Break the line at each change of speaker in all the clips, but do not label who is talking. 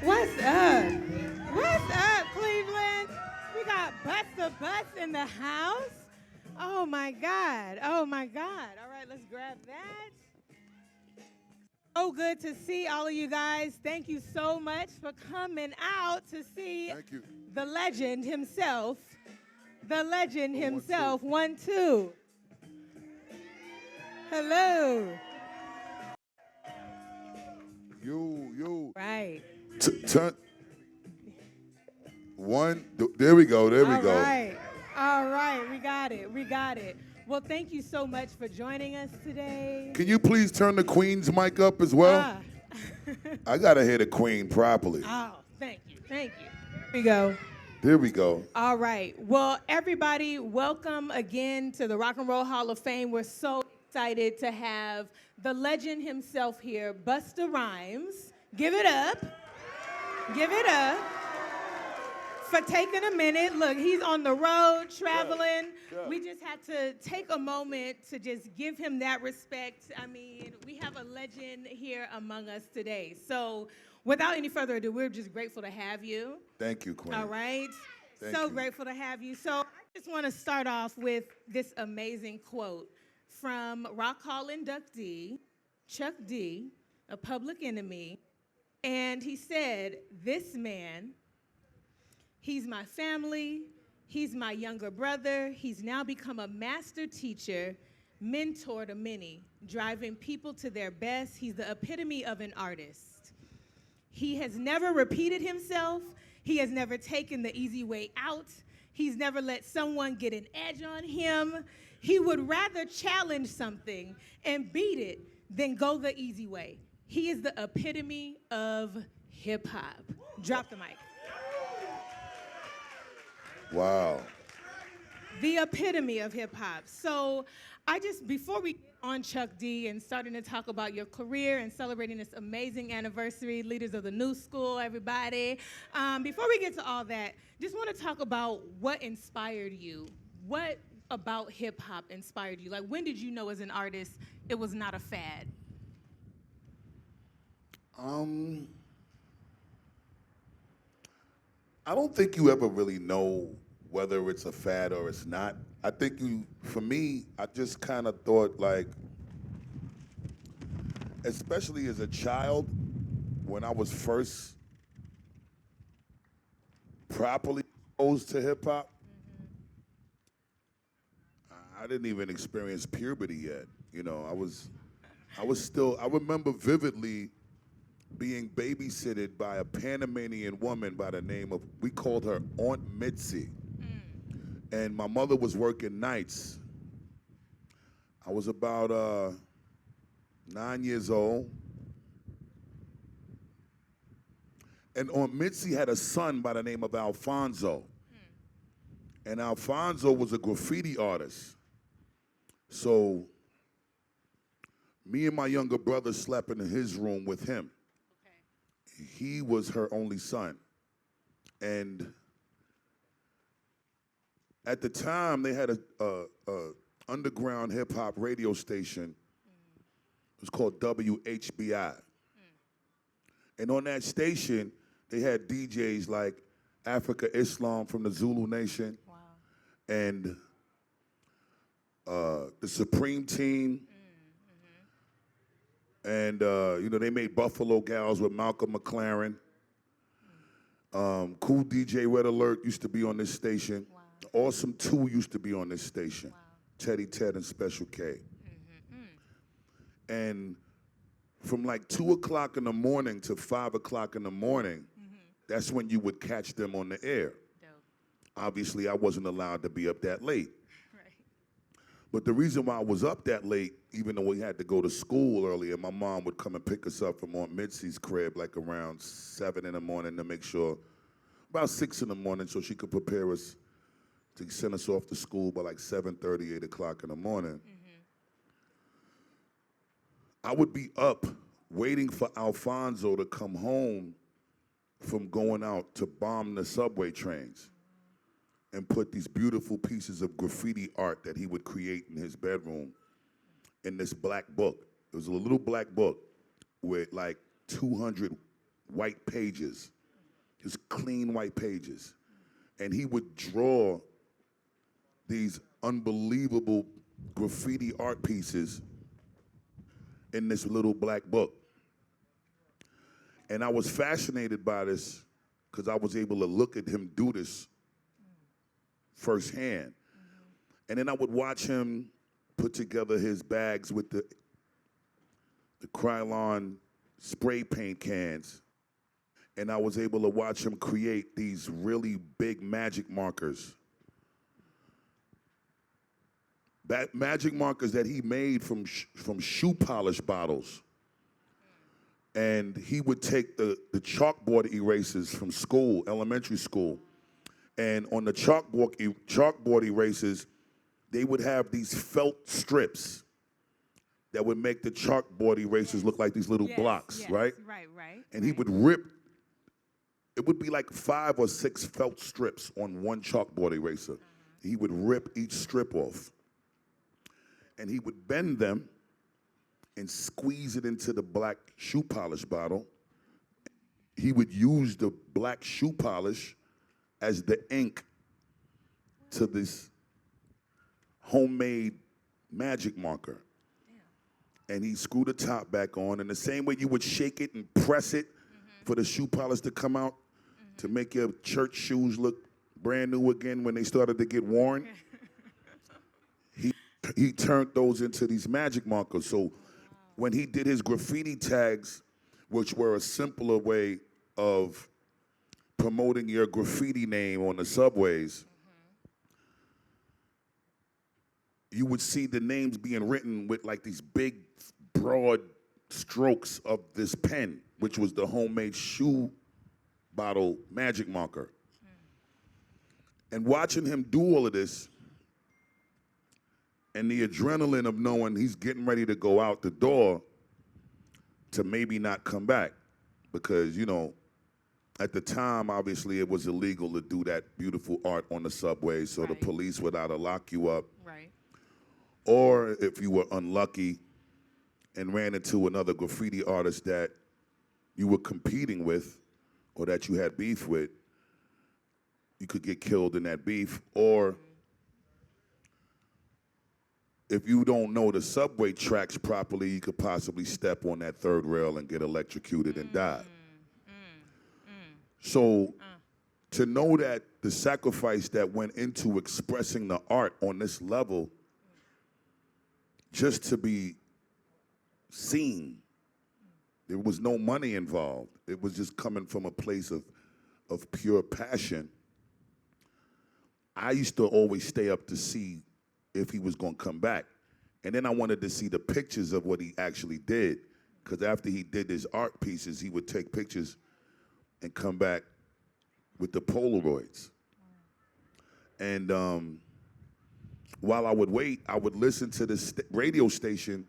What's up? What's up, Cleveland? We got Busta Bus in the house. Oh my God. Oh my God. All right, let's grab that. So good to see all of you guys. Thank you so much for coming out to see the legend himself. The legend himself. 1, 2. Hello.
You.
Right.
Turn. One. There we go. There we go.
All right. We got it. Well, thank you so much for joining us today.
Can you please turn the Queen's mic up as well? I got to hear the Queen properly.
Oh, thank you. Here we go.
There we go.
All right. Well, everybody, welcome again to the Rock and Roll Hall of Fame. We're so excited to have the legend himself here, Busta Rhymes. Give it up. Give it up for taking a minute. Look, he's on the road, traveling. Yeah. We just had to take a moment to just give him that respect. I mean, we have a legend here among us today. So without any further ado, we're just grateful to have you.
Thank you, Queen.
All right. So grateful to have you. So I just want to start off with this amazing quote from Rock Hall inductee Chuck D, a Public Enemy. And he said, "This man, he's my family, he's my younger brother, he's now become a master teacher, mentor to many, driving people to their best. He's the epitome of an artist. He has never repeated himself. He has never taken the easy way out. He's never let someone get an edge on him. He would rather challenge something and beat it than go the easy way. He is the epitome of hip hop." Drop the mic.
Wow.
The epitome of hip hop. So before we get on Chuck D and starting to talk about your career and celebrating this amazing anniversary, leaders of the new school, everybody, before we get to all that, just want to talk about what inspired you. What about hip hop inspired you? Like, when did you know as an artist it was not a fad?
I don't think you ever really know whether it's a fad or it's not. I think for me, I just kind of thought like, especially as a child, when I was first properly exposed to hip hop, I didn't even experience puberty yet. You know, I remember vividly being babysitted by a Panamanian woman by the name of, we called her Aunt Mitzi. And my mother was working nights. I was about 9 years old. And Aunt Mitzi had a son by the name of Alfonso. And Alfonso was a graffiti artist. So me and my younger brother slept in his room with him. He was her only son. And at the time, they had a underground hip-hop radio station. It was called WHBI. And on that station, they had DJs like Africa Islam from the Zulu Nation.
Wow.
And the Supreme Team. And, they made Buffalo Gals with Malcolm McLaren. Cool DJ Red Alert used to be on this station.
Wow.
Awesome 2 used to be on this station.
Wow.
Teddy Ted and Special K. And from like 2 o'clock in the morning to 5 o'clock in the morning, that's when you would catch them on the air.
Dope.
Obviously, I wasn't allowed to be up that late.
Right.
But the reason why I was up that late, even though we had to go to school earlier, my mom would come and pick us up from Aunt Mitzi's crib like around 7 in the morning to make sure, about 6 in the morning, so she could prepare us to send us off to school by like 7:30, 8 o'clock in the morning. I would be up waiting for Alfonso to come home from going out to bomb the subway trains and put these beautiful pieces of graffiti art that he would create in his bedroom in this black book. It was a little black book with like 200 white pages, just clean white pages. And he would draw these unbelievable graffiti art pieces in this little black book. And I was fascinated by this because I was able to look at him do this firsthand. And then I would watch him put together his bags with the Krylon spray paint cans. And I was able to watch him create these really big magic markers. Magic markers that he made from shoe polish bottles. And he would take the chalkboard erasers from school, elementary school. And on the chalkboard erasers, they would have these felt strips that would make the chalkboard erasers look like these little blocks, right?
Right.
And he would rip, it would be like 5 or 6 felt strips on one chalkboard eraser. He would rip each strip off. And he would bend them and squeeze it into the black shoe polish bottle. He would use the black shoe polish as the ink to this homemade magic marker. And he screwed the top back on. And the same way you would shake it and press it for the shoe polish to come out to make your church shoes look brand new again when they started to get worn, he turned those into these magic markers. So when he did his graffiti tags, which were a simpler way of promoting your graffiti name on the subways, you would see the names being written with like these big, broad strokes of this pen, which was the homemade shoe bottle magic marker. And watching him do all of this, and the adrenaline of knowing he's getting ready to go out the door to maybe not come back. Because, you know, at the time, obviously, it was illegal to do that beautiful art on the subway, so the police would either lock you up, or if you were unlucky and ran into another graffiti artist that you were competing with or that you had beef with, you could get killed in that beef. Or if you don't know the subway tracks properly, you could possibly step on that third rail and get electrocuted and die. So to know that the sacrifice that went into expressing the art on this level, just to be seen, there was no money involved. It was just coming from a place of pure passion. I used to always stay up to see if he was going to come back. And then I wanted to see the pictures of what he actually did, because after he did his art pieces, he would take pictures and come back with the Polaroids. And while I would wait, I would listen to the radio station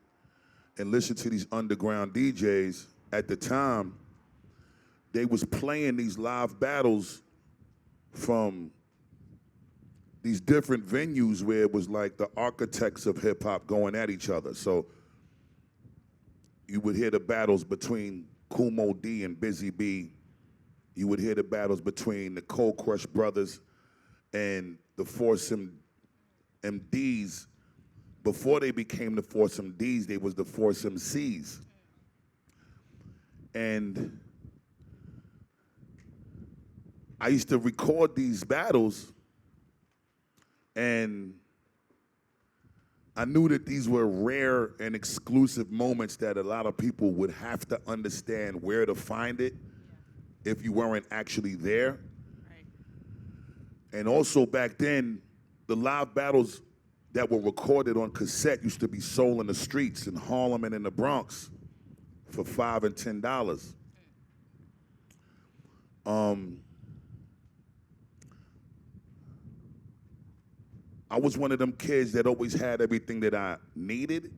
and listen to these underground DJs. At the time, they was playing these live battles from these different venues where it was like the architects of hip hop going at each other. So you would hear the battles between Kumo D and Busy B. You would hear the battles between the Cold Crush Brothers and the Foursome MDs. Before they became the Foursome Ds, they was the Foursome Cs. And I used to record these battles, and I knew that these were rare and exclusive moments that a lot of people would have to understand where to find it if you weren't actually there. And also back then, the live battles that were recorded on cassette used to be sold in the streets in Harlem and in the Bronx for $5 and $10. I was one of them kids that always had everything that I needed,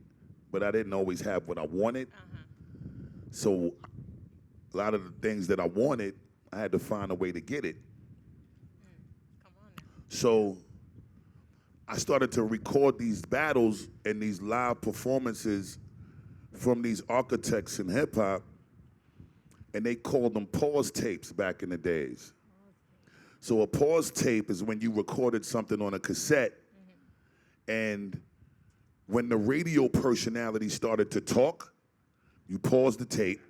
but I didn't always have what I wanted. So a lot of the things that I wanted, I had to find a way to get it.
Come on now.
So I started to record these battles and these live performances from these architects in hip hop. and they called them pause tapes back in the days. So a pause tape is when you recorded something on a cassette, and when the radio personality started to talk, you pause the tape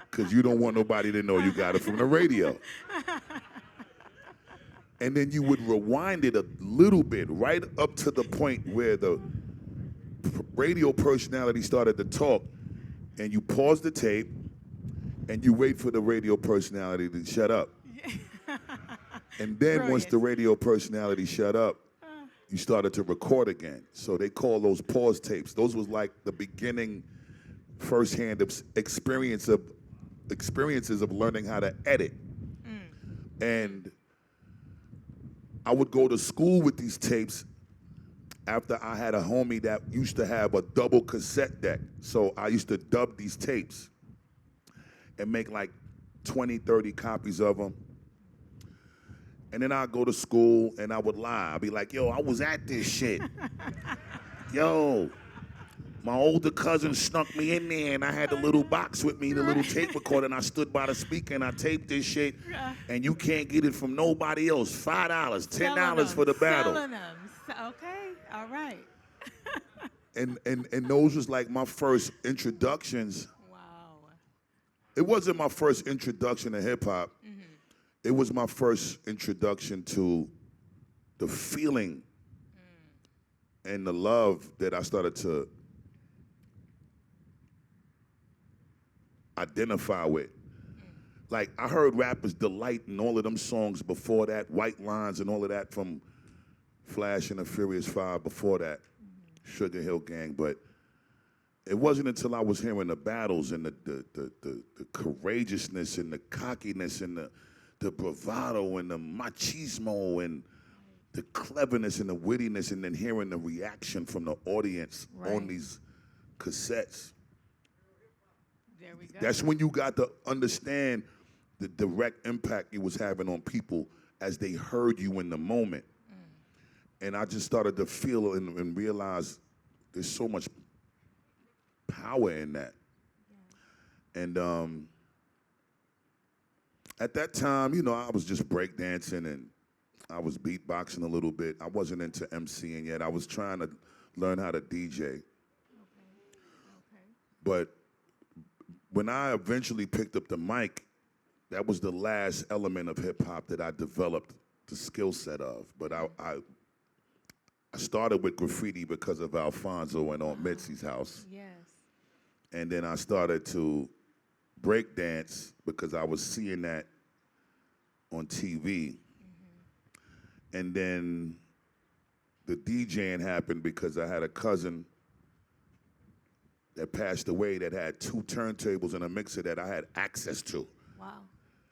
because you don't want nobody to know you got it from the radio. And then you would rewind it a little bit, right up to the point where the radio personality started to talk, and you pause the tape, and you wait for the radio personality to shut up. And then once the radio personality shut up, you started to record again. So they call those pause tapes. Those was like the beginning, firsthand experiences of learning how to edit. And I would go to school with these tapes after I had a homie that used to have a double cassette deck. So I used to dub these tapes and make like 20, 30 copies of them. And then I'd go to school and I would lie. I'd be like, yo, I was at this shit. Yo, my older cousin snuck me in there and I had the little box with me, the little tape recorder, and I stood by the speaker and I taped this shit, and you can't get it from nobody else. $5, $10 for the battle.
Selling them. Okay, all right.
And those was like my first introductions.
Wow.
It wasn't my first introduction to hip hop. It was my first introduction to the feeling and the love that I started to identify with. Like, I heard rappers delight in all of them songs before that, White Lines and all of that from Flash and the Furious 5 before that, Sugar Hill Gang, but it wasn't until I was hearing the battles and the courageousness and the cockiness and the bravado and the machismo and the cleverness and the wittiness, and then hearing the reaction from the audience on these cassettes.
There we go.
That's when you got to understand the direct impact you was having on people as they heard you in the moment. And I just started to feel and realize there's so much power in that. And at that time, you know, I was just breakdancing and I was beatboxing a little bit. I wasn't into MCing yet. I was trying to learn how to DJ. But when I eventually picked up the mic, that was the last element of hip hop that I developed the skill set of. But I started with graffiti because of Alfonso and Aunt Mitzi's house.
Yes.
And then I started to break dance because I was seeing that on TV. And then the DJing happened because I had a cousin that passed away that had 2 turntables and a mixer that I had access to.
Wow.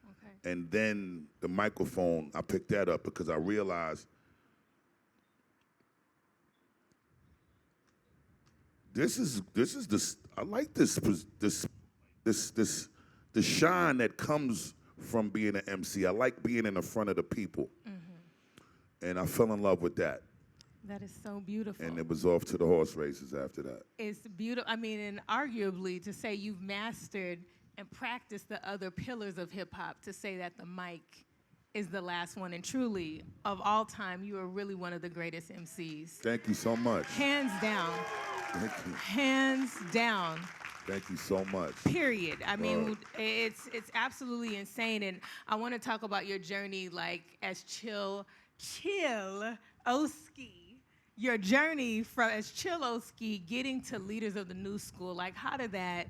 Okay.
And then the microphone, I picked that up because I realized I like the shine that comes from being an MC. I like being in the front of the people. And I fell in love with that.
That is so beautiful.
And it was off to the horse races after that.
It's beautiful. I mean, and arguably to say you've mastered and practiced the other pillars of hip hop, to say that the mic is the last one, and truly, of all time, you are really one of the greatest MCs.
Thank you so much.
Hands down.
Thank you.
Hands down.
Thank you so much.
Period. I mean, it's absolutely insane, and I want to talk about your journey, like as Chill Oski. Your journey from as Chill Oski getting to Leaders of the New School. Like, how did that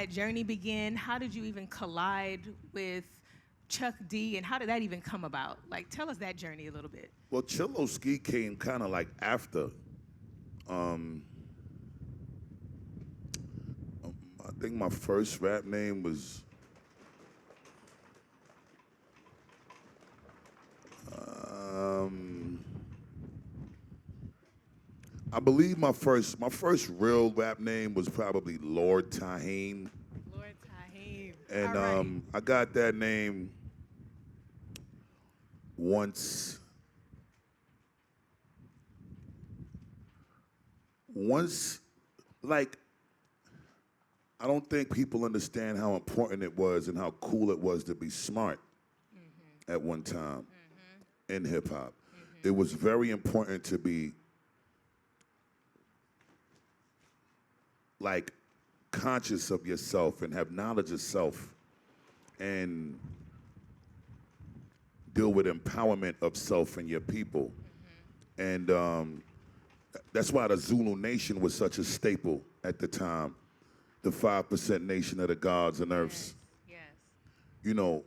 journey begin? How did you even collide with Chuck D, and how did that even come about? Like, tell us that journey a little bit.
Well, Chill Oski came kind of like after. I think my first rap name was I believe my first real rap name was probably Lord Tahim.
Lord Tahim.
And
All right.
I got that name once, like, I don't think people understand how important it was and how cool it was to be smart at one time in hip hop. It was very important to be like conscious of yourself and have knowledge of self and deal with empowerment of self and your people. And that's why the Zulu Nation was such a staple at the time, the 5% nation of the gods and earths.
Yes.
You know,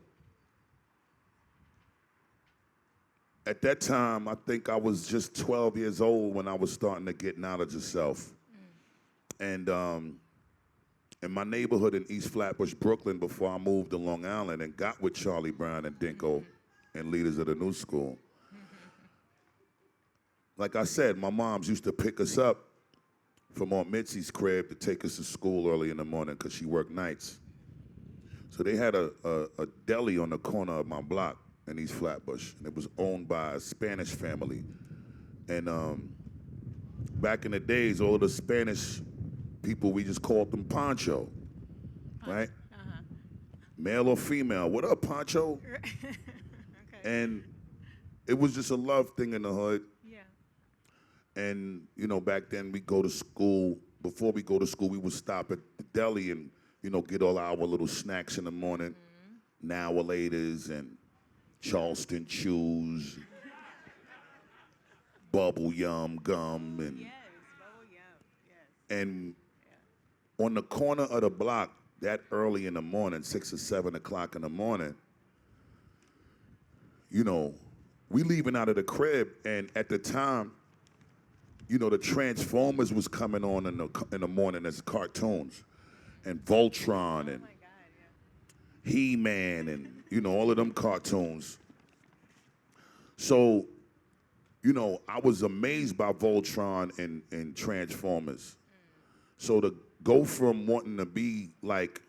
at that time, I think I was just 12 years old when I was starting to get knowledge of self. And in my neighborhood in East Flatbush, Brooklyn, before I moved to Long Island and got with Charlie Brown and Dinko and leaders of the new school, like I said, my moms used to pick us up from Aunt Mitzi's crib to take us to school early in the morning because she worked nights. So they had a deli on the corner of my block in East Flatbush, and it was owned by a Spanish family. And back in the days, all of the Spanish people, we just called them Pancho, right? Male or female, what up, Pancho?
Okay.
And it was just a love thing in the hood.
Yeah.
And, you know, back then we go to school. Before we go to school, we would stop at the deli and, you know, get all our little snacks in the morning. Now Laters and Charleston Chews, Bubble Yum Gum. And,
Yes, bubble yum. Yes.
and on the corner of the block, that early in the morning, 6 or 7 o'clock in the morning, you know, we leaving out of the crib, and at the time, you know, the Transformers was coming on in the morning as cartoons, and Voltron and
Oh my God, yeah.
He-Man and, you know, all of them cartoons. So, you know, I was amazed by Voltron and Transformers. So to go from wanting to be like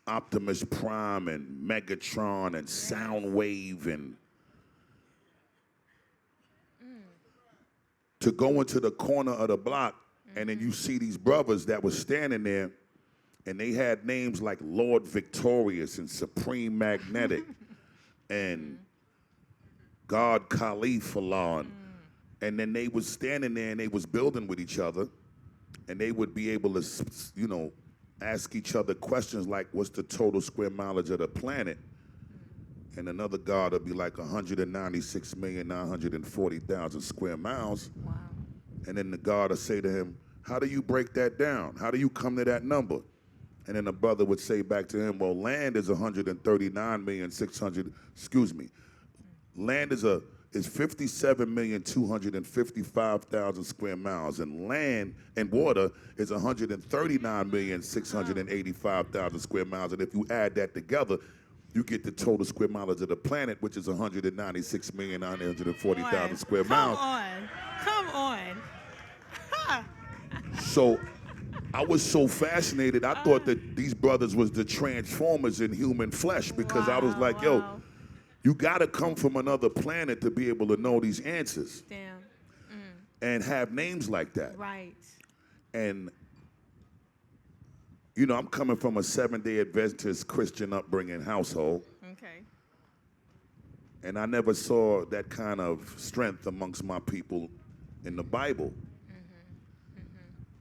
Optimus Prime and Megatron and Soundwave and to go into the corner of the block and then you see these brothers that were standing there and they had names like Lord Victorious and Supreme Magnetic and God Khalifallah. And then they was standing there and they was building with each other and they would be able to, you know, ask each other questions like, what's the total square mileage of the planet? And another God would be like 196,940,000 square miles.
Wow.
And then the God would say to him, how do you break that down? How do you come to that number? And then the brother would say back to him, well, land is 139,600,000, excuse me. Land is 57,255,000 square miles, and land and water is 139,685,000 square miles. And if you add that together, you get the total square mileage of the planet, which is 196,940,000 square miles.
Come on. Ha.
So I was so fascinated. I thought that these brothers was the Transformers in human flesh because I was like, yo, you got to come from another planet to be able to know these answers.
Damn.
And have names like that.
Right.
And, you know, I'm coming from a Seventh-day Adventist Christian upbringing household.
Okay.
And I never saw that kind of strength amongst my people in the Bible.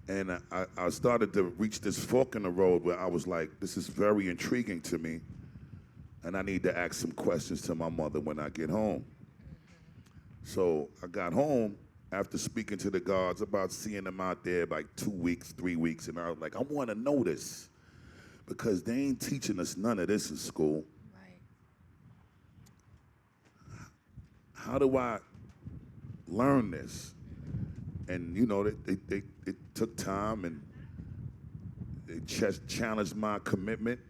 And I started to reach this fork in the road where I was like, this is very intriguing to me. And I need to ask some questions to my mother when I get home. So I got home after speaking to the guards about seeing them out there like 2 weeks, 3 weeks. And I was like, I want to know this because they ain't teaching us none of this in school.
Right.
How do I learn this? And, you know, it took time and it challenged my commitment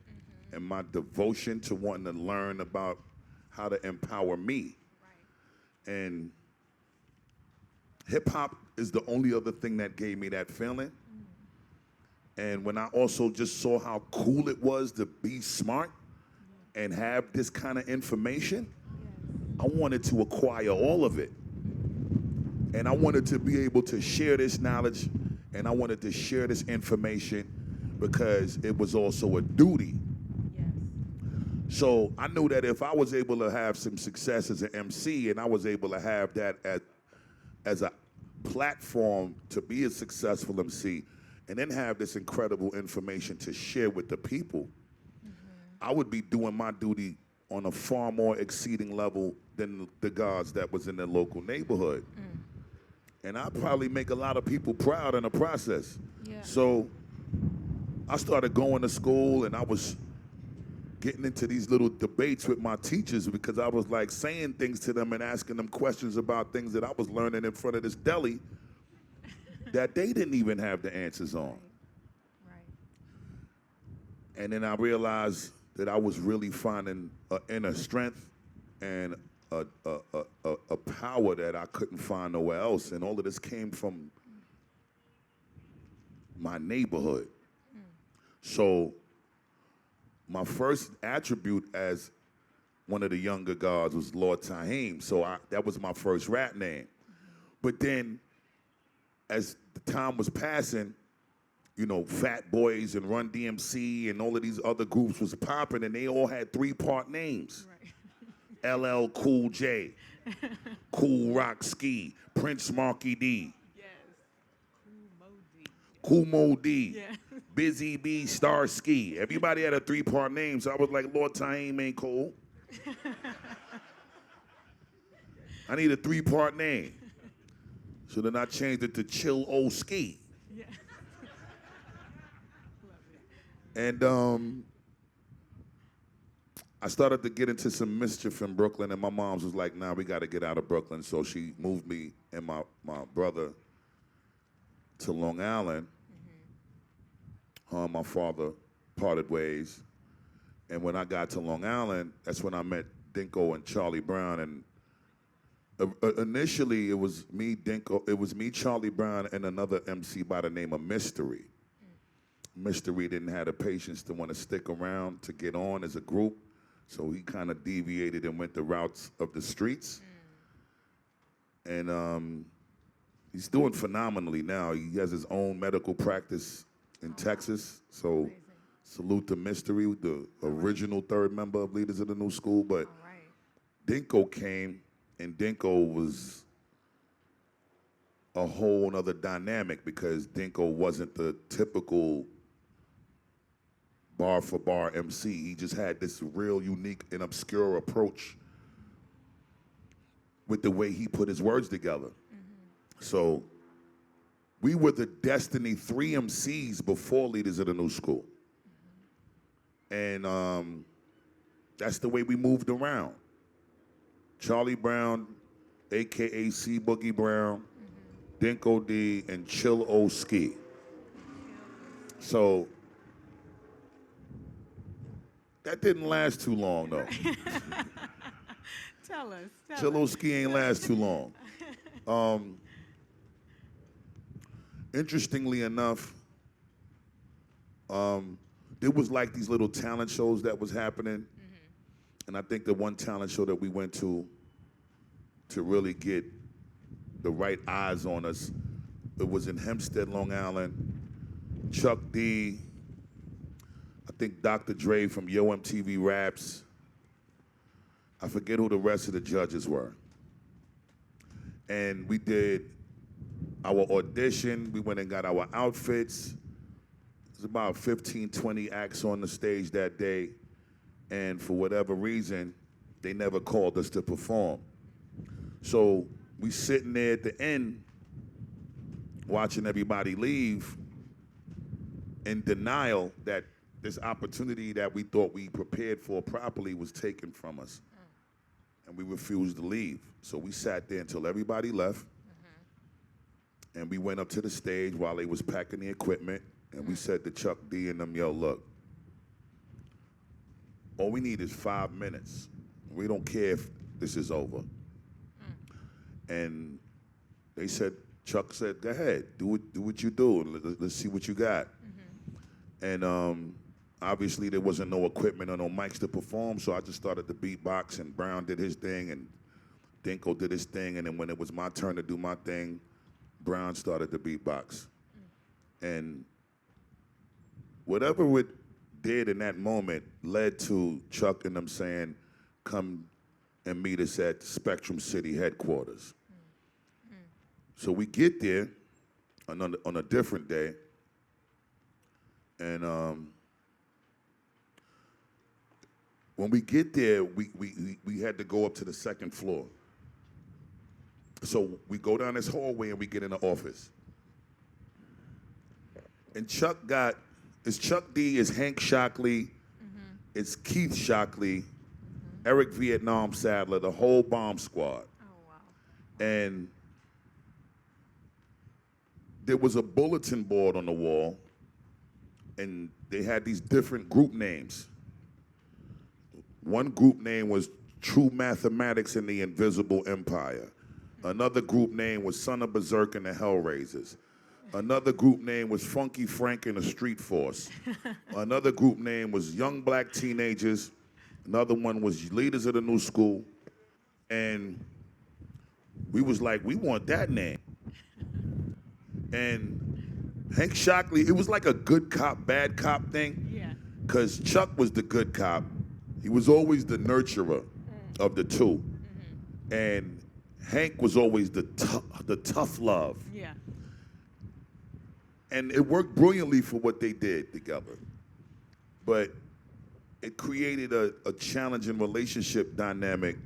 and my devotion to wanting to learn about how to empower me.
Right.
And hip-hop is the only other thing that gave me that feeling. And when I also just saw how cool it was to be smart and have this kind of information, I wanted to acquire all of it. And I wanted to be able to share this knowledge, and I wanted to share this information because it was also a duty.
Yes.
So I knew that if I was able to have some success as an MC and I was able to have that as a platform to be a successful MC and then have this incredible information to share with the people, I would be doing my duty on a far more exceeding level than the guards that was in the local neighborhood. And I'd probably make a lot of people proud in the process.
Yeah.
So I started going to school and I was getting into these little debates with my teachers because I was like saying things to them and asking them questions about things that I was learning in front of this deli that they didn't even have the answers on.
Right.
And then I realized that I was really finding an inner strength and a power that I couldn't find nowhere else. And all of this came from my neighborhood. So my first attribute as one of the younger guards was Lord Tahim. So that was my first rap name. But then as the time was passing, you know, Fat Boys and Run DMC and all of these other groups was popping, and they all had 3-part names. Right. LL Cool J, Cool Rock Ski, Prince Marky D.
Yes.
Cool Mo D.
Yeah.
Busy B, Star Ski. Everybody had a 3-part name, so I was like, Lord Tahim ain't cool. I need a 3-part name. So then I changed it to Chill O Ski.
Yeah.
And I started to get into some mischief in Brooklyn, and my mom was like, nah, we got to get out of Brooklyn. So she moved me and my brother to Long Island. My father parted ways. And when I got to Long Island, that's when I met Dinko and Charlie Brown. And initially, it was me, Dinko, it was me, Charlie Brown, and another MC by the name of Mystery. Mystery didn't have the patience to want to stick around to get on as a group, so he kind of deviated and went the routes of the streets. And he's doing phenomenally now. He has his own medical practice in Texas, so
Amazing.
Salute to Mystery, the original third member of Leaders of the New School. But Dinko came, and Dinko was a whole other dynamic because Dinko wasn't the typical bar for bar MC. He just had this real unique and obscure approach with the way he put his words together. So we were the Destiny 3 MCs before Leaders of the New School. And that's the way we moved around. Charlie Brown, AKA C Boogie Brown, Dinko D, and Chill O Ski. So that didn't last too long, though.
Tell us.
Chill O Ski ain't last too long. Interestingly enough, there was like these little talent shows that was happening. And I think the one talent show that we went to really get the right eyes on us, it was in Hempstead, Long Island. Chuck D, I think Dr. Dre from Yo MTV Raps. I forget who the rest of the judges were. And we did our audition. We went and got our outfits. It was about 15, 20 acts on the stage that day. And for whatever reason, they never called us to perform. So we sitting there at the end, watching everybody leave in denial that this opportunity that we thought we prepared for properly was taken from us. And we refused to leave. So we sat there until everybody left. And we went up to the stage while they was packing the equipment. And we said to Chuck D and them, yo, look, all we need is 5 minutes. We don't care if this is over. And they said, Chuck said, go ahead, do what you do. Let's see what you got. And obviously there wasn't no equipment or no mics to perform, so I just started to beatbox, and Brown did his thing, and Dinko did his thing, and then when it was my turn to do my thing, Brown started to beatbox. And whatever it did in that moment led to Chuck and them saying, come and meet us at Spectrum City headquarters. So we get there on a different day, and when we get there, we had to go up to the second floor. So we go down this hallway and we get in the office. And it's Chuck D, it's Hank Shockley, it's Keith Shockley, Eric Vietnam Sadler, the whole bomb squad.
Oh, wow.
And there was a bulletin board on the wall, and they had these different group names. One group name was True Mathematics in the Invisible Empire. Another group name was Son of Berserk and the Hellraisers. Another group name was Funky Frank and the Street Force. Another group name was Young Black Teenagers. Another one was Leaders of the New School. And we was like, we want that name. And Hank Shockley, it was like a good cop, bad cop thing.
Yeah.
Because Chuck was the good cop. He was always the nurturer of the two. And Hank was always the tough love.
Yeah.
And it worked brilliantly for what they did together. But it created a challenging relationship dynamic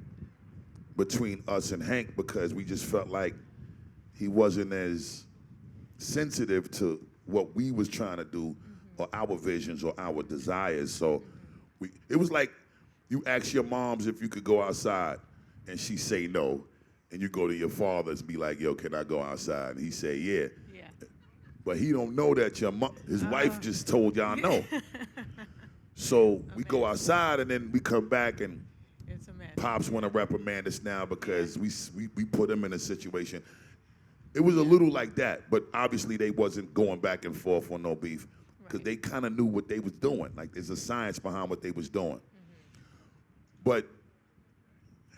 between us and Hank because we just felt like he wasn't as sensitive to what we was trying to do or our visions or our desires. So it was like you ask your moms if you could go outside and she say no. And you go to your father's and be like, yo, can I go outside? And he say, yeah. But he don't know that his wife just told y'all no. So we go outside and then we come back and
It's a mess.
Pops want to reprimand us now because we put him in a situation. It was a little like that, but obviously they wasn't going back and forth on no beef because they kind of knew what they was doing. Like there's a science behind what they was doing. But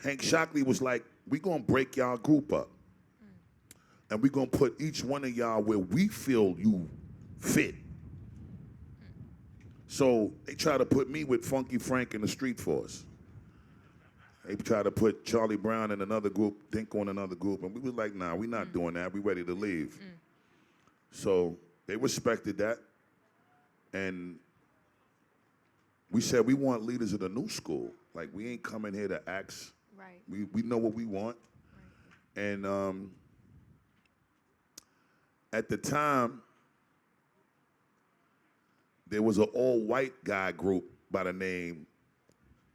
Hank Shockley was like, we gonna break y'all group up. And we're going to put each one of y'all where we feel you fit. So they try to put me with Funky Frank and the Street Force. They try to put Charlie Brown in another group, Dinko in another group. And we was like, nah, we're not doing that. We ready to leave. So they respected that. And we said we want leaders of the new school. Like, we ain't coming here to ask.
Right.
We know what we want. Right. And at the time, there was an all-white guy group by the name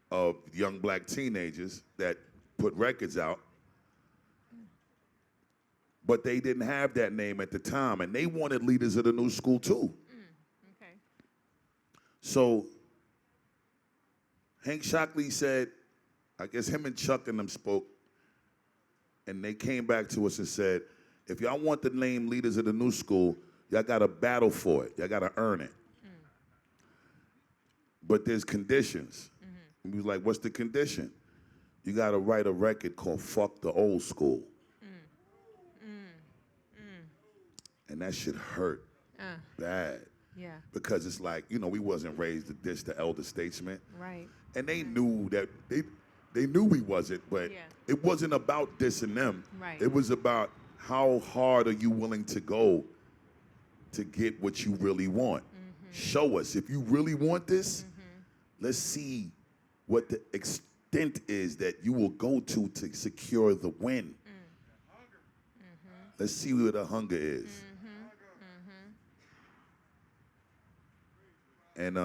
of Young Black Teenagers that put records out. But they didn't have that name at the time, and they wanted leaders of the new school too.
Okay.
So Hank Shockley said, I guess him and Chuck and them spoke, and they came back to us and said, if y'all want the name Leaders of the New School, y'all got to battle for it. Y'all got to earn it. But there's conditions. And we was like, what's the condition? You got to write a record called Fuck the Old School. And that shit hurt bad.
Yeah.
Because it's like, you know, we wasn't raised to diss the elder statesman.
Right.
And they knew that, they knew we wasn't, but it wasn't about dissing them.
Right.
It was about how hard are you willing to go to get what you really want? Show us. If you really want this, let's see what the extent is that you will go to secure the win. Let's see where the hunger is. And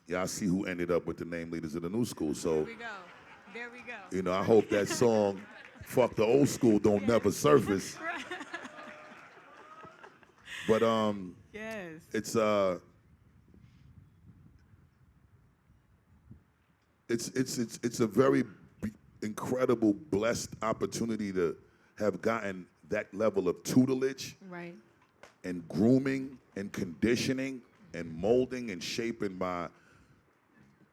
y'all see who ended up with the name Leaders of the New School. So
There we go. There we go.
you know, I hope that song, Fuck the Old School, don't never surface. But
Yes.
it's a very incredible, blessed opportunity to have gotten that level of tutelage
Right.
and grooming and conditioning and molding and shaping by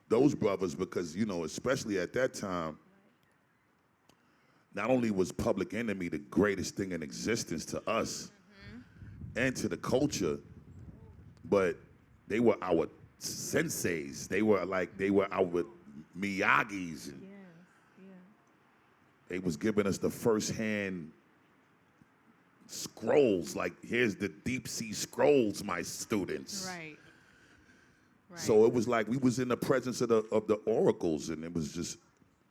those brothers because, you know, especially at that time, not only was Public Enemy the greatest thing in existence to us and to the culture, but they were our senseis. They were our Miyagis. And they was giving us the first-hand scrolls, like, here's the deep sea scrolls, my students.
Right.
So it was like we was in the presence of the oracles, and it was just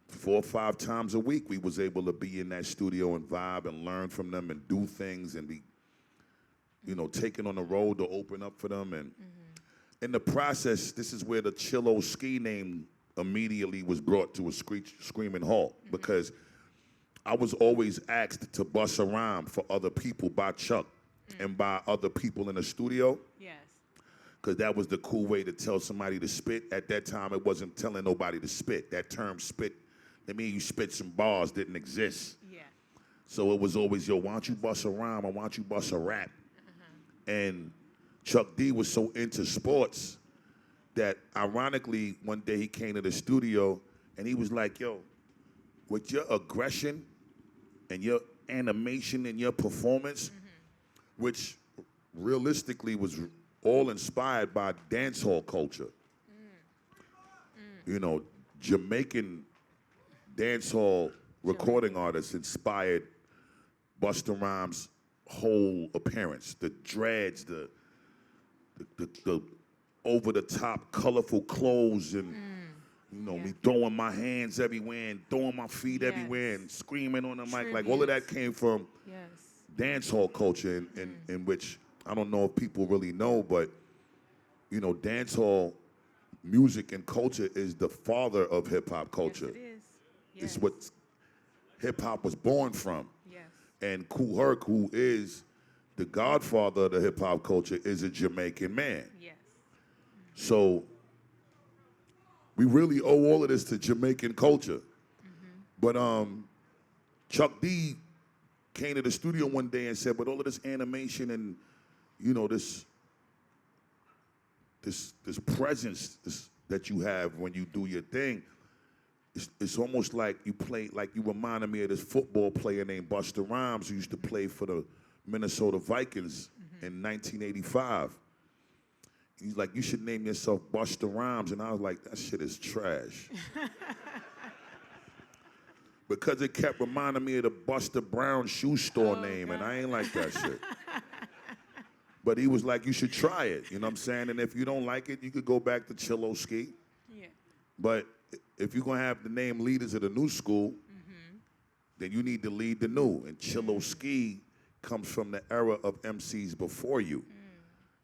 4 or 5 times a week we was able to be in that studio and vibe and learn from them and do things and be, taken on the road to open up for them. And in the process, this is where the Chillo Ski name immediately was brought to a screaming halt, because I was always asked to bust a rhyme for other people by Chuck and by other people in the studio.
Yes.
Because that was the cool way to tell somebody to spit. At that time, it wasn't telling nobody to spit. That term spit, you spit some bars, didn't exist.
Yeah.
So it was always, why don't you bust a rhyme, or why don't you bust a rap? And Chuck D was so into sports that, ironically, one day he came to the studio and he was like, yo, with your aggression and your animation and your performance, which realistically was all inspired by dancehall culture. Jamaican dancehall recording artists inspired Busta Rhymes' whole appearance. The dreads, the over-the-top colorful clothes, and me throwing my hands everywhere and throwing my feet everywhere and screaming on the mic. Like, all of that came from dancehall culture, in which I don't know if people really know, but dancehall music and culture is the father of hip-hop culture.
Yes, it is. Yes.
It's what hip-hop was born from.
Yes.
And Kool Herc, who is the godfather of the hip-hop culture, is a Jamaican man.
Yes.
So we really owe all of this to Jamaican culture. But Chuck D came to the studio one day and said, with all of this animation and this presence that you have when you do your thing, it's almost like you reminded me of this football player named Busta Rhymes, who used to play for the Minnesota Vikings in 1985. He's like, you should name yourself Busta Rhymes. And I was like, that shit is trash. Because it kept reminding me of the Buster Brown shoe store name, and I ain't like that shit. But he was like, you should try it, you know what I'm saying? And if you don't like it, you could go back to Chillo Ski.
Yeah.
But if you're going to have the name leaders of the new school, then you need to lead the new. And Chillo Ski comes from the era of MCs before you.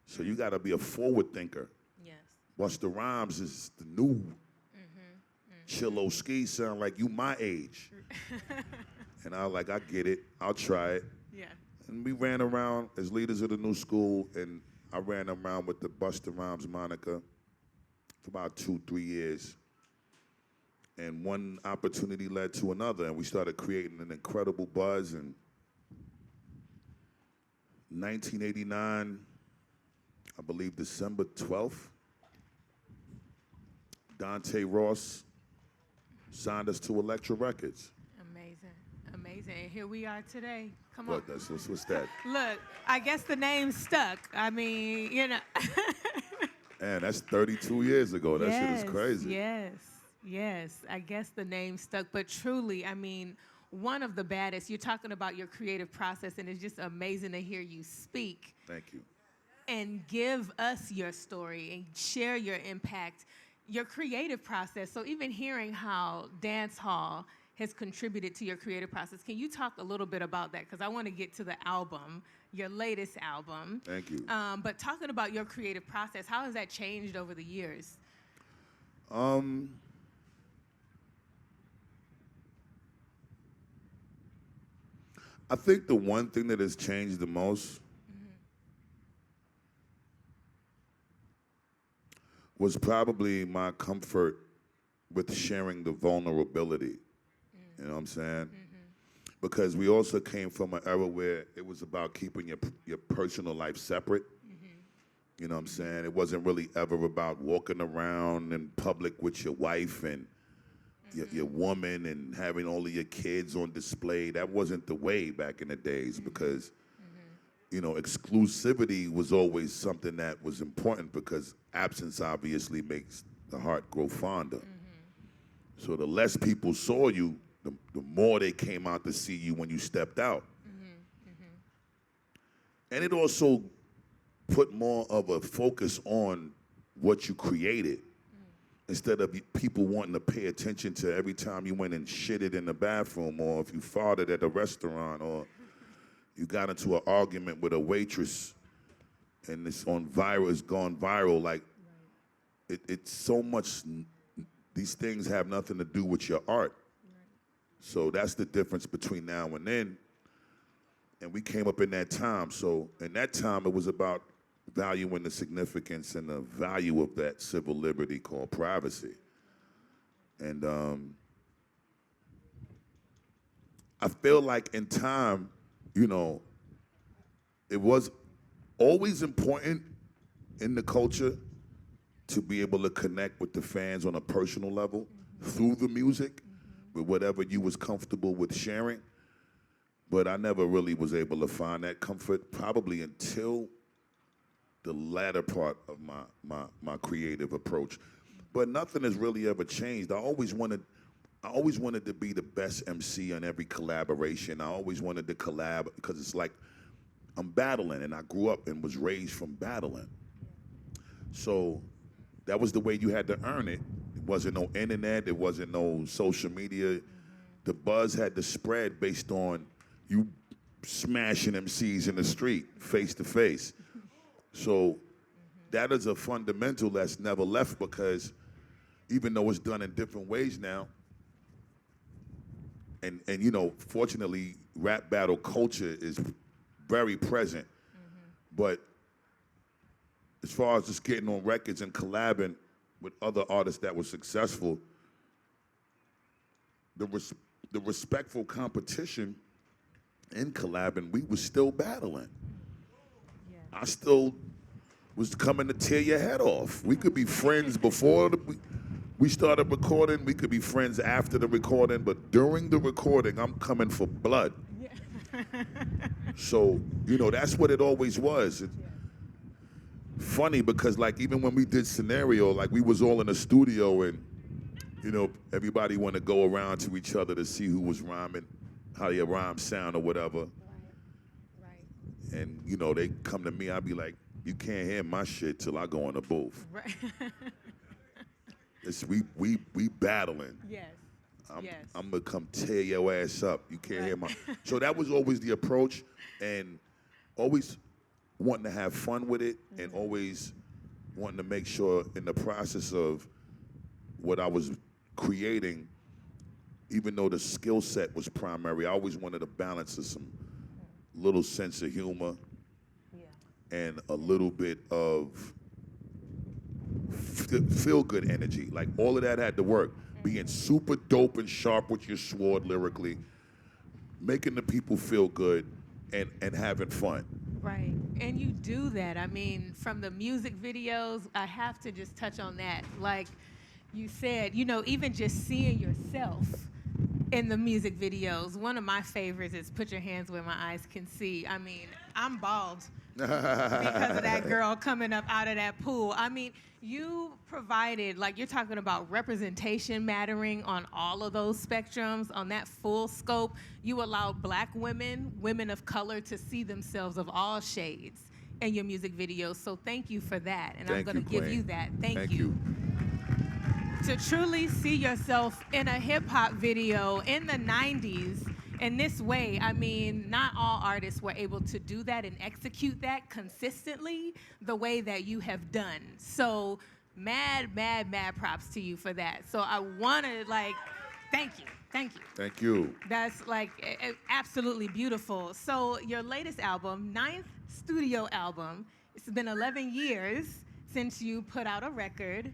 So you got to be a forward thinker.
Yes.
Busta Rhymes is the new. Chillo Ski sound like you my age. And I was like, I get it. I'll try it.
Yeah.
And we ran around as leaders of the new school, and I ran around with the Busta Rhymes moniker for about 2-3 years. And one opportunity led to another, and we started creating an incredible buzz. And 1989, I believe December 12th, Dante Ross signed us to Elektra Records.
Amazing. And here we are today. Come on.
What's that?
Look, I guess the name stuck. I mean,
Man, that's 32 years ago. That shit is crazy.
Yes. I guess the name stuck. But truly, I mean, one of the baddest. You're talking about your creative process, and it's just amazing to hear you speak.
Thank you.
And give us your story and share your impact, your creative process. So even hearing how dance hall has contributed to your creative process, can you talk a little bit about that? Because I want to get to the album, your latest album.
Thank you.
But talking about your creative process, how has that changed over the years?
I think the one thing that has changed the most was probably my comfort with sharing the vulnerability. You know what I'm saying? Because we also came from an era where it was about keeping your personal life separate. You know what I'm saying? It wasn't really ever about walking around in public with your wife and your woman and having all of your kids on display. That wasn't the way back in the days because, exclusivity was always something that was important because absence obviously makes the heart grow fonder. So the less people saw you, the more they came out to see you when you stepped out. And it also put more of a focus on what you created instead of people wanting to pay attention to every time you went and shitted in the bathroom, or if you farted at a restaurant, or you got into an argument with a waitress and it's gone viral. Like, it's so much, these things have nothing to do with your art. So that's the difference between now and then. And we came up in that time. So in that time, it was about valuing the significance and the value of that civil liberty called privacy. And I feel like in time, it was always important in the culture to be able to connect with the fans on a personal level through the music, with whatever you was comfortable with sharing. But I never really was able to find that comfort, probably until the latter part of my creative approach. But nothing has really ever changed. I always wanted to be the best MC on every collaboration. I always wanted to collab because it's like I'm battling, and I grew up and was raised from battling. So that was the way you had to earn it. It wasn't no internet. It wasn't no social media. The buzz had to spread based on you smashing MCs in the street, face to face. So that is a fundamental that's never left, because even though it's done in different ways now, and fortunately, rap battle culture is very present. But as far as just getting on records and collabing with other artists that were successful, the respectful competition in collabing, we was still battling. Yeah. I still was coming to tear your head off. We could be friends before we started recording. We could be friends after the recording, but during the recording, I'm coming for blood. Yeah. So, that's what it always was. Funny because, like, even when we did Scenario, like, we was all in the studio and, everybody wanted to go around to each other to see who was rhyming, how your rhymes sound or whatever. Right. And, they come to me, I'd be like, you can't hear my shit till I go in the booth. Right. We battling. Yes. I'm gonna come tear your ass up. You can't hear my. So that was always the approach, and always wanting to have fun with it, and always wanting to make sure in the process of what I was creating, even though the skill set was primary, I always wanted a balance of some little sense of humor and a little bit of feel-good energy. Like, all of that had to work. Being super dope and sharp with your sword lyrically, making the people feel good, and having fun.
Right, and you do that. I mean, from the music videos, I have to just touch on that. Like you said, even just seeing yourself in the music videos. One of my favorites is Put Your Hands Where My Eyes Can See. I mean, I'm bald because of that girl coming up out of that pool. I mean, you provided, like, you're talking about representation mattering on all of those spectrums, on that full scope. You allowed Black women, women of color, to see themselves of all shades in your music videos. So thank you for that. And I'm going to give you that. Thank you. To truly see yourself in a hip-hop video in the 90s in this way, I mean, not all artists were able to do that and execute that consistently the way that you have done. So mad props to you for that. So I want to, thank you.
Thank you.
That's, absolutely beautiful. So your latest album, 9th studio album, it's been 11 years since you put out a record.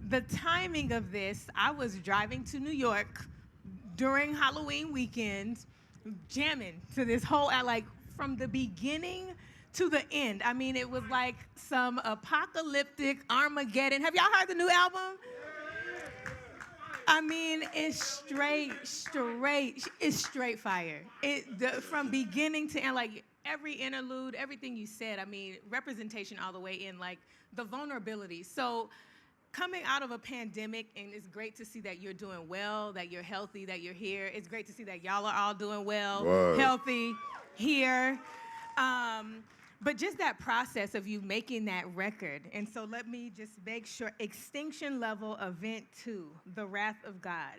The timing of this, I was driving to New York during Halloween weekend, jamming to this whole, from the beginning to the end. I mean, it was like some apocalyptic Armageddon. Have y'all heard the new album? I mean, it's straight fire. From beginning to end, every interlude, everything you said, I mean, representation all the way in, like the vulnerability. So coming out of a pandemic, and it's great to see that you're doing well, that you're healthy, that you're here. It's great to see that y'all are all doing well,
Word.
healthy, here. But just that process of you making that record. And so let me just make sure, Extinction Level Event 2, The Wrath of God.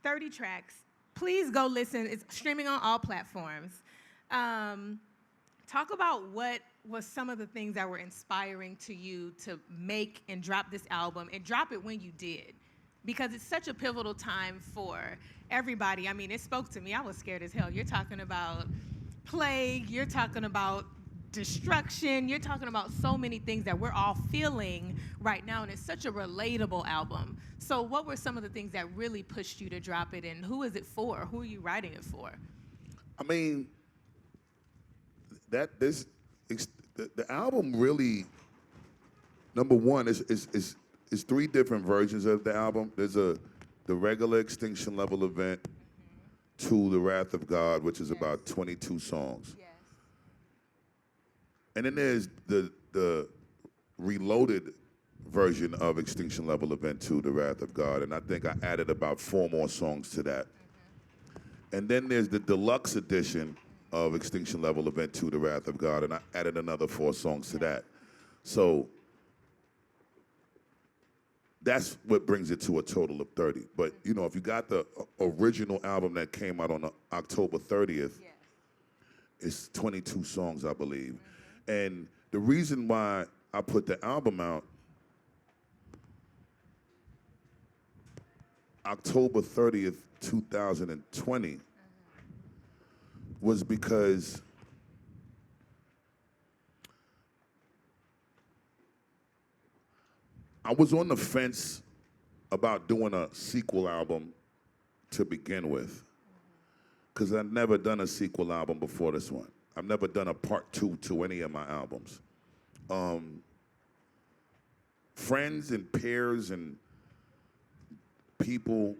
30 tracks. Please go listen. It's streaming on all platforms. Talk about what was some of the things that were inspiring to you to make and drop this album, and drop it when you did, because it's such a pivotal time for everybody. I mean, it spoke to me. I was scared as hell. You're talking about plague, you're talking about destruction, you're talking about so many things that we're all feeling right now, and it's such a relatable album. So what were some of the things that really pushed you to drop it, and who is it for? Who are you writing it for?
I mean, the album really, number one, is three different versions of the album. There's the regular Extinction Level Event, to The Wrath of God, which is about 22 songs.
Yes.
And then there's the reloaded version of Extinction Level Event 2, The Wrath of God, and I think I added about 4 more songs to that. And then there's the deluxe edition of Extinction Level Event 2, The Wrath of God, and I added another 4 songs to that. So that's what brings it to a total of 30. But, you know, if you got the original album that came out on October 30th, it's 22 songs, I believe. And the reason why I put the album out October 30th, 2020, was because I was on the fence about doing a sequel album to begin with, because I'd never done a sequel album before this one. I've never done a part 2 to any of my albums. Friends and peers and people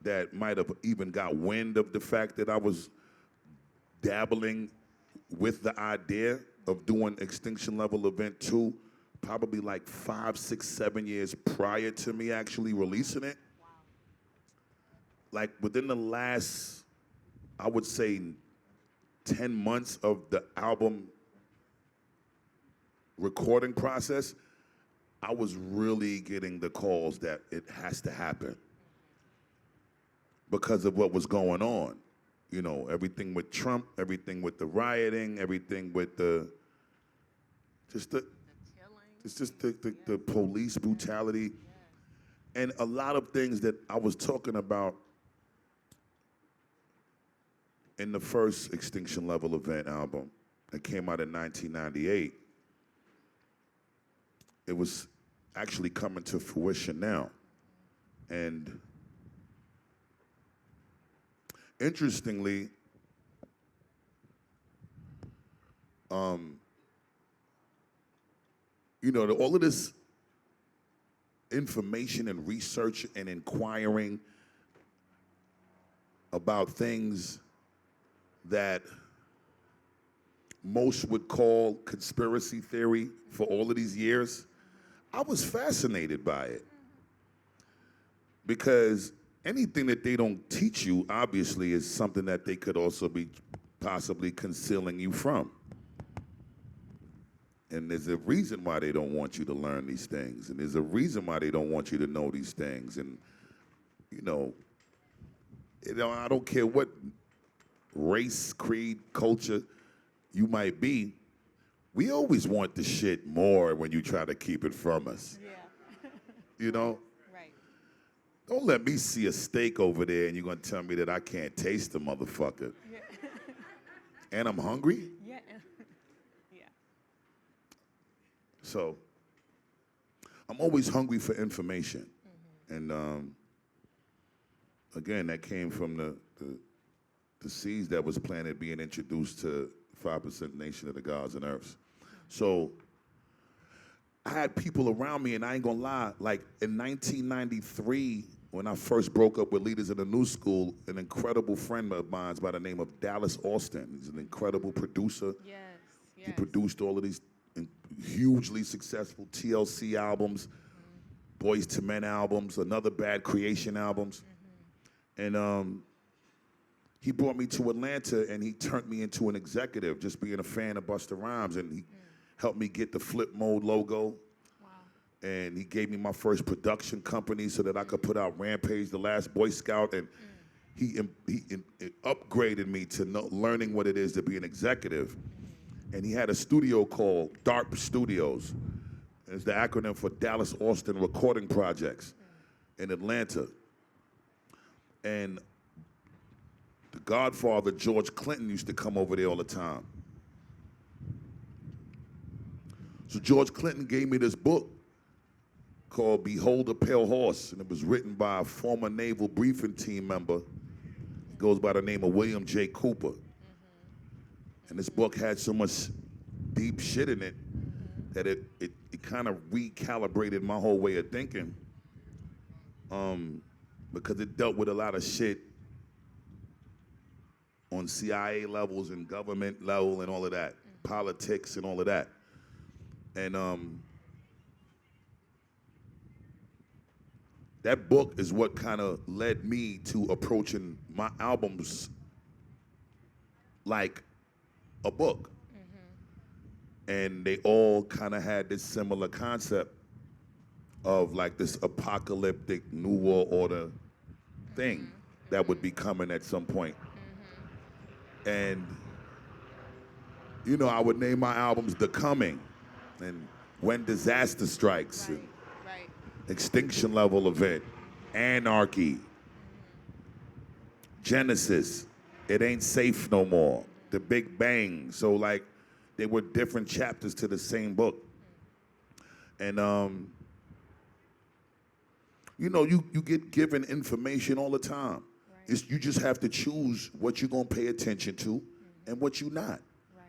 that might have even got wind of the fact that I was dabbling with the idea of doing Extinction Level Event 2, probably like 5, 6, 7 years prior to me actually releasing it.
Wow.
Like within the last, I would say, 10 months of the album recording process, I was really getting the calls that it has to happen because of what was going on. You know, everything with Trump, everything with the rioting, everything with the police brutality, and a lot of things that I was talking about in the first Extinction Level Event album that came out in 1998. It was actually coming to fruition now. And interestingly, you know, all of this information and research and inquiring about things that most would call conspiracy theory for all of these years, I was fascinated by it. Because anything that they don't teach you, obviously, is something that they could also be possibly concealing you from. And there's a reason why they don't want you to learn these things. And there's a reason why they don't want you to know these things. And, you know, I don't care what race, creed, culture you might be, we always want the shit more when you try to keep it from us.
Yeah.
You know?
Right.
Don't let me see a steak over there and you're going to tell me that I can't taste the motherfucker.
Yeah.
And I'm hungry?
Yeah. Yeah.
So I'm always hungry for information. And again, that came from the seeds that was planted being introduced to 5% Nation of the Gods and Earths. So I had people around me, and I ain't gonna lie, like in 1993, when I first broke up with leaders in the new school, an incredible friend of mine by the name of Dallas Austin. He's an incredible producer.
Yes, yes.
He produced all of these hugely successful TLC albums, Boys to Men albums, Another Bad Creation albums. And he brought me to Atlanta and he turned me into an executive, just being a fan of Busta Rhymes. And he helped me get the Flip Mode logo.
Wow.
And he gave me my first production company so that I could put out Rampage, The Last Boy Scout. And he upgraded me to learning what it is to be an executive. And he had a studio called DARP Studios. It's the acronym for Dallas Austin Recording Projects in Atlanta. And the Godfather, George Clinton, used to come over there all the time. So George Clinton gave me this book called Behold a Pale Horse, and it was written by a former naval briefing team member. He goes by the name of William J. Cooper. And this book had so much deep shit in it that it kind of recalibrated my whole way of thinking, because it dealt with a lot of shit on CIA levels and government level and all of that, politics and all of that. And that book is what kind of led me to approaching my albums like a book. And they all kind of had this similar concept of like this apocalyptic New World Order thing that would be coming at some point. And, you know, I would name my albums The Coming and When Disaster Strikes, and Extinction Level Event, Anarchy, Genesis, It Ain't Safe No More, The Big Bang. So like, they were different chapters to the same book. And, you know, you get given information all the time. Right. You just have to choose what you're going to pay attention to and what you're not. Right.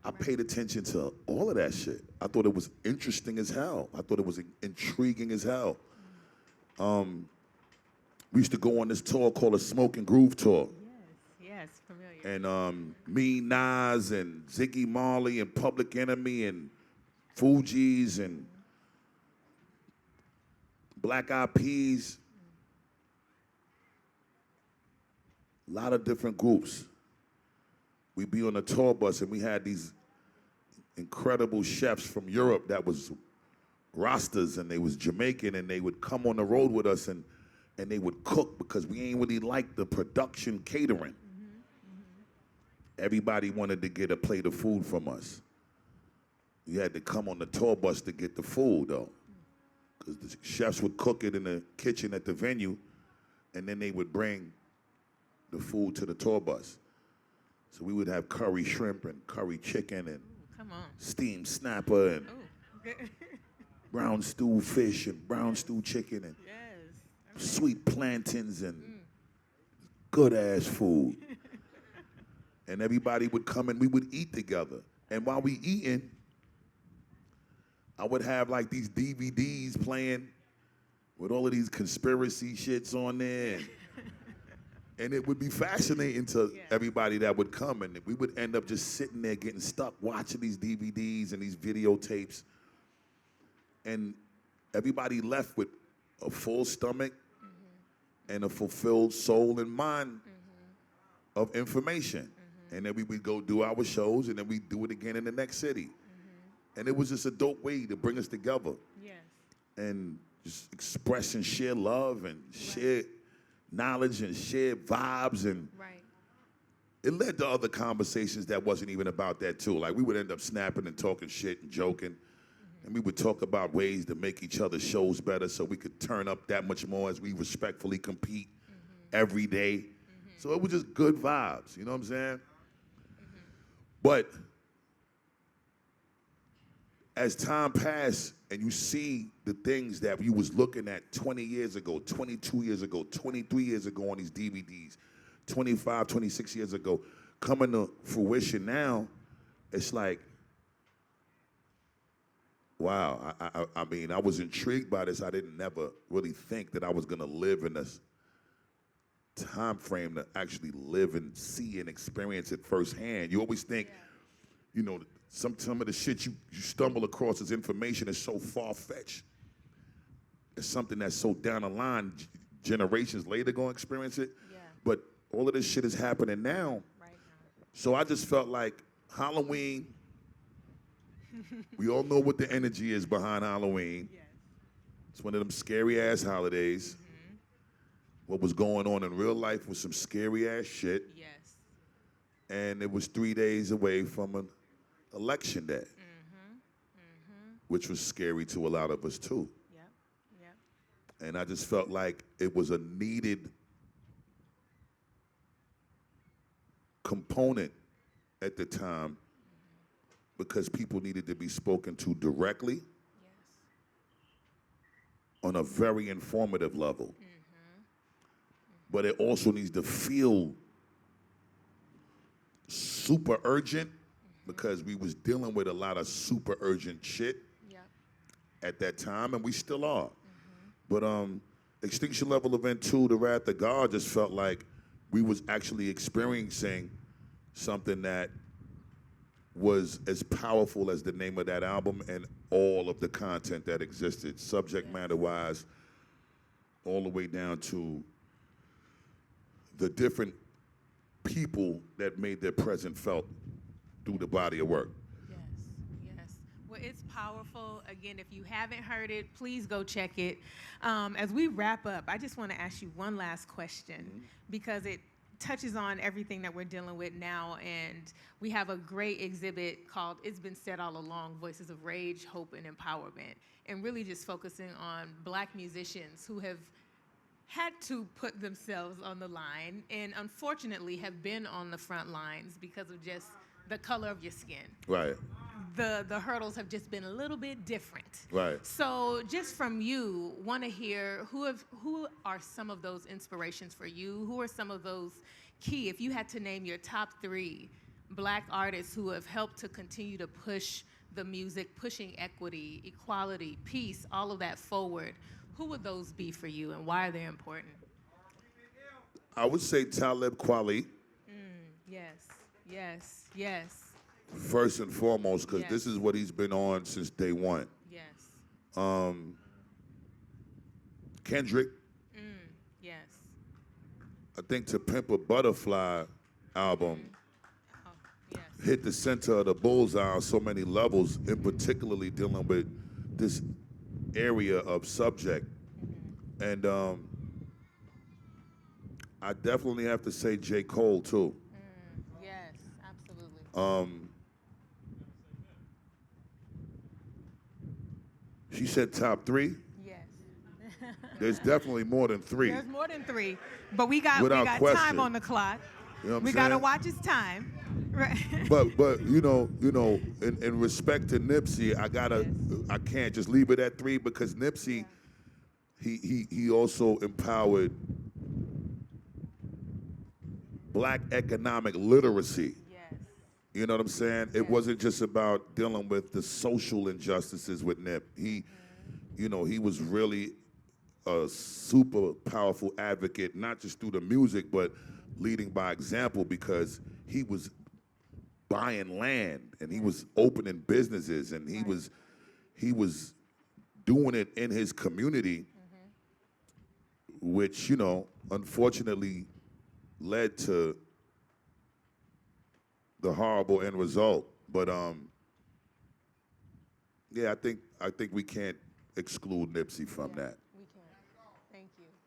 I paid attention to all of that shit. I thought it was interesting as hell. I thought it was intriguing as hell. We used to go on this tour called a Smoke and Groove Tour.
Yes, familiar.
And me, Nas, and Ziggy Marley, and Public Enemy, and Fugees, and Black Eyed Peas. A lot of different groups. We'd be on a tour bus, and we had these incredible chefs from Europe that was Rastas, and they was Jamaican, and they would come on the road with us, and they would cook because we ain't really like the production catering. Everybody wanted to get a plate of food from us. You had to come on the tour bus to get the food, though, because the chefs would cook it in the kitchen at the venue, and then they would bring the food to the tour bus. So we would have curry shrimp and curry chicken and steamed snapper and brown stew fish and brown stew chicken and sweet plantains and good-ass food. And everybody would come and we would eat together. And while we eating, I would have like these DVDs playing with all of these conspiracy shits on there. And it would be fascinating to everybody that would come. And we would end up just sitting there getting stuck watching these DVDs and these videotapes. And everybody left with a full stomach and a fulfilled soul and mind of information. And then we would go do our shows, and then we'd do it again in the next city. And it was just a dope way to bring us together. Yes. And just express and share love and share knowledge and share vibes. And it led to other conversations that wasn't even about that, too. Like, we would end up snapping and talking shit and joking. And we would talk about ways to make each other's shows better so we could turn up that much more as we respectfully compete every day. So it was just good vibes, you know what I'm saying? But as time passed and you see the things that you was looking at 20 years ago, 22 years ago, 23 years ago on these DVDs, 25, 26 years ago, coming to fruition now, it's like, wow. I mean, I was intrigued by this. I didn't never really think that I was gonna live in this time frame to actually live and see and experience it firsthand. You always think, you know, some of the shit you stumble across as information is so far-fetched. It's something that's so down the line, generations later gonna experience it.
Yeah.
But all of this shit is happening now.
Right now.
So I just felt like Halloween, we all know what the energy is behind Halloween.
Yes.
It's one of them scary-ass holidays.
Mm-hmm.
What was going on in real life was some scary-ass shit.
Yes.
And it was 3 days away from an election day, which was scary to a lot of us, too.
Yep. Yep.
And I just felt like it was a needed component at the time because people needed to be spoken to directly
Yes.
on a very informative level. But it also needs to feel super urgent because we was dealing with a lot of super urgent shit
Yep.
at that time, and we still are. But Extinction Level Event 2, The Wrath of God, just felt like we was actually experiencing something that was as powerful as the name of that album and all of the content that existed, subject matter-wise, all the way down to the different people that made their presence felt through the body of work.
Yes, yes. Well, it's powerful. Again, if you haven't heard it, please go check it. As we wrap up, I just want to ask you one last question because it touches on everything that we're dealing with now, and we have a great exhibit called It's Been Said All Along, Voices of Rage, Hope, and Empowerment, and really just focusing on Black musicians who have had to put themselves on the line and unfortunately have been on the front lines because of just the color of your skin.
Right.
The hurdles have just been a little bit different.
Right.
So just from you, want to hear who are some of those inspirations for you? Who are some of those key, if you had to name your top 3 Black artists who have helped to continue to push the music, pushing equity, equality, peace, all of that forward, who would those be for you and why are they important?
I would say Talib Kweli.
Yes, yes, yes,
First and foremost, because
Yes.
this is what he's been on since day one.
yes,
Kendrick,
yes.
I think To Pimp a Butterfly album
Oh, yes.
hit the center of the bullseye on so many levels, in particularly dealing with this area of subject. And I definitely have to say J. Cole, too.
Yes, absolutely.
She said top 3.
Yes.
There's definitely more than 3.
There's more than 3, but we got
Without
time
question.
on the clock.
You know what I'm
We gotta
saying?
watch his time. Right.
But you know, in respect to Nipsey, I can't just leave it at 3 because Nipsey, he also empowered Black economic literacy.
Yes.
You know what I'm saying? It wasn't just about dealing with the social injustices with Nip. He was really a super powerful advocate, not just through the music, but leading by example because he was buying land and he was opening businesses and he was doing it in his community, which, unfortunately led to the horrible end result. But yeah, I think we can't exclude Nipsey from that.
We can.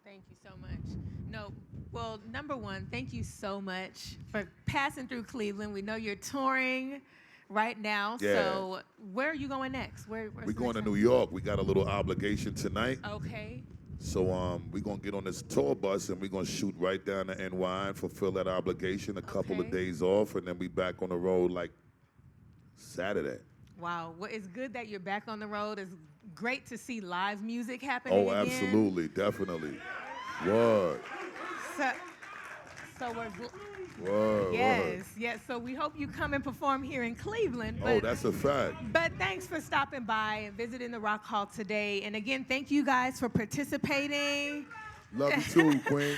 Thank you so much. No, well, number one, thank you so much for passing through Cleveland. We know you're touring right now.
Yeah.
So where are you going next? Where's
We're
the
going to
next
New York. We got a little obligation tonight.
time? Okay.
So we're going to get on this tour bus and we're going to shoot right down to NY and fulfill that obligation, a couple of
Okay.
days off, and then we back on the road like Saturday.
Wow. Well, it's good that you're back on the road. It's great to see live music happening
Oh,
again.
absolutely, definitely. Word.
So So we're
Word,
yes. So we hope you come and perform here in Cleveland.
Oh, that's a fact.
But thanks for stopping by and visiting the Rock Hall today. And again, thank you guys for participating.
Love you too, Queen.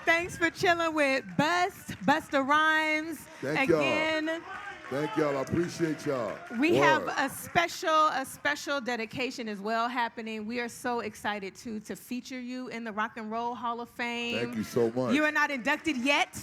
Thanks for chilling with Busta Rhymes.
Thank y'all.
Again,
Thank y'all. I appreciate y'all.
we have
Word.
a special dedication as well happening. We are so excited to feature you in the Rock and Roll Hall of Fame.
Thank you so much.
You are not inducted yet,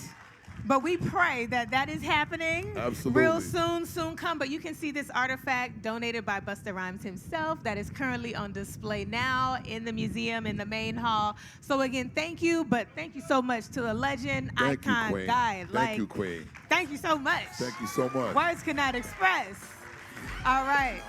but we pray that is happening.
Absolutely.
Real soon come. But you can see this artifact donated by Busta Rhymes himself that is currently on display now in the museum in the main hall. So again, thank you, but thank you so much to the legend,
Thank you,
icon,
Queen.
guy.
Thank you, Queen.
Thank you so much.
Thank you so much.
Words cannot express. All right.